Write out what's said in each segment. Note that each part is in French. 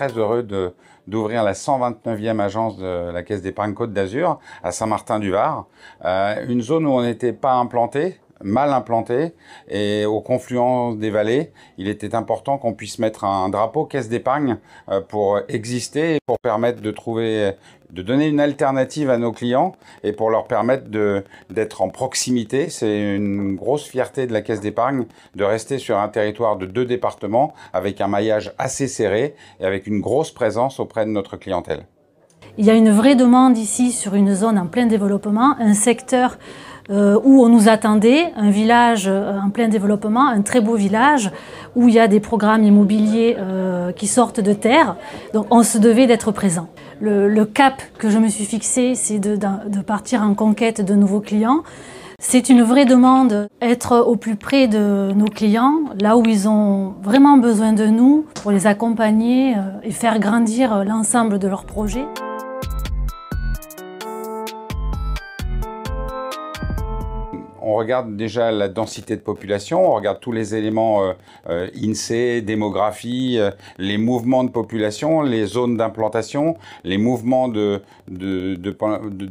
très heureux d'ouvrir la 129e agence de la Caisse d'épargne Côte d'Azur à Saint-Martin-du-Var. Une zone où on n'était pas implanté, mal implanté, et au confluent des vallées, il était important qu'on puisse mettre un drapeau caisse d'épargne pour exister et pour permettre de donner une alternative à nos clients et pour leur permettre d'être en proximité. C'est une grosse fierté de la caisse d'épargne de rester sur un territoire de 2 départements avec un maillage assez serré et avec une grosse présence auprès de notre clientèle. Il y a une vraie demande ici sur une zone en plein développement, un secteur où on nous attendait, un village en plein développement, un très beau village où il y a des programmes immobiliers qui sortent de terre. Donc on se devait d'être présent. Le cap que je me suis fixé, c'est de partir en conquête de nouveaux clients. C'est une vraie demande, être au plus près de nos clients, là où ils ont vraiment besoin de nous pour les accompagner et faire grandir l'ensemble de leurs projets. On regarde déjà la densité de population, on regarde tous les éléments INSEE, démographie, les mouvements de population, les zones d'implantation, les mouvements de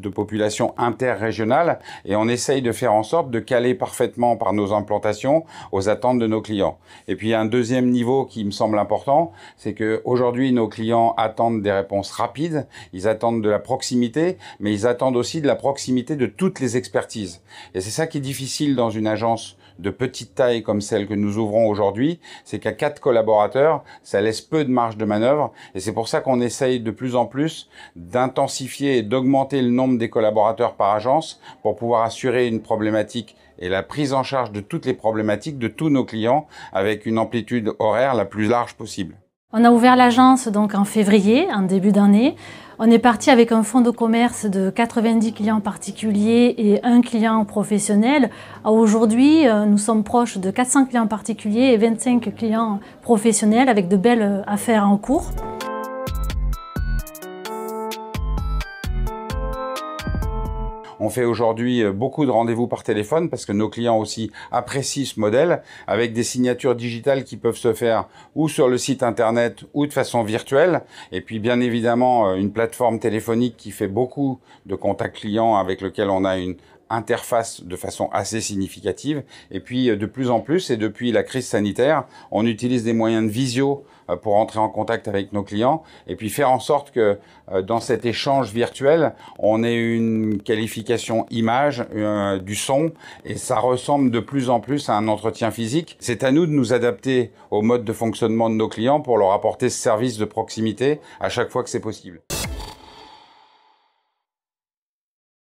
population interrégionale, et on essaye de faire en sorte de caler parfaitement par nos implantations aux attentes de nos clients. Et puis il y a un deuxième niveau qui me semble important, c'est qu'aujourd'hui nos clients attendent des réponses rapides, ils attendent de la proximité, mais ils attendent aussi de la proximité de toutes les expertises. Et c'est ça qui est difficile dans une agence de petite taille comme celle que nous ouvrons aujourd'hui, c'est qu'à 4 collaborateurs, ça laisse peu de marge de manœuvre, et c'est pour ça qu'on essaye de plus en plus d'intensifier et d'augmenter le nombre des collaborateurs par agence pour pouvoir assurer une problématique et la prise en charge de toutes les problématiques de tous nos clients avec une amplitude horaire la plus large possible. On a ouvert l'agence donc en février, en début d'année. On est parti avec un fonds de commerce de 90 clients particuliers et 1 client professionnel. Aujourd'hui, nous sommes proches de 400 clients particuliers et 25 clients professionnels avec de belles affaires en cours. On fait aujourd'hui beaucoup de rendez-vous par téléphone parce que nos clients aussi apprécient ce modèle avec des signatures digitales qui peuvent se faire ou sur le site internet ou de façon virtuelle. Et puis bien évidemment une plateforme téléphonique qui fait beaucoup de contacts clients avec lequel on a une interface de façon assez significative. Et puis de plus en plus, et depuis la crise sanitaire, on utilise des moyens de visio pour entrer en contact avec nos clients et puis faire en sorte que dans cet échange virtuel, on ait une qualification image, du son, et ça ressemble de plus en plus à un entretien physique. C'est à nous de nous adapter au mode de fonctionnement de nos clients pour leur apporter ce service de proximité à chaque fois que c'est possible.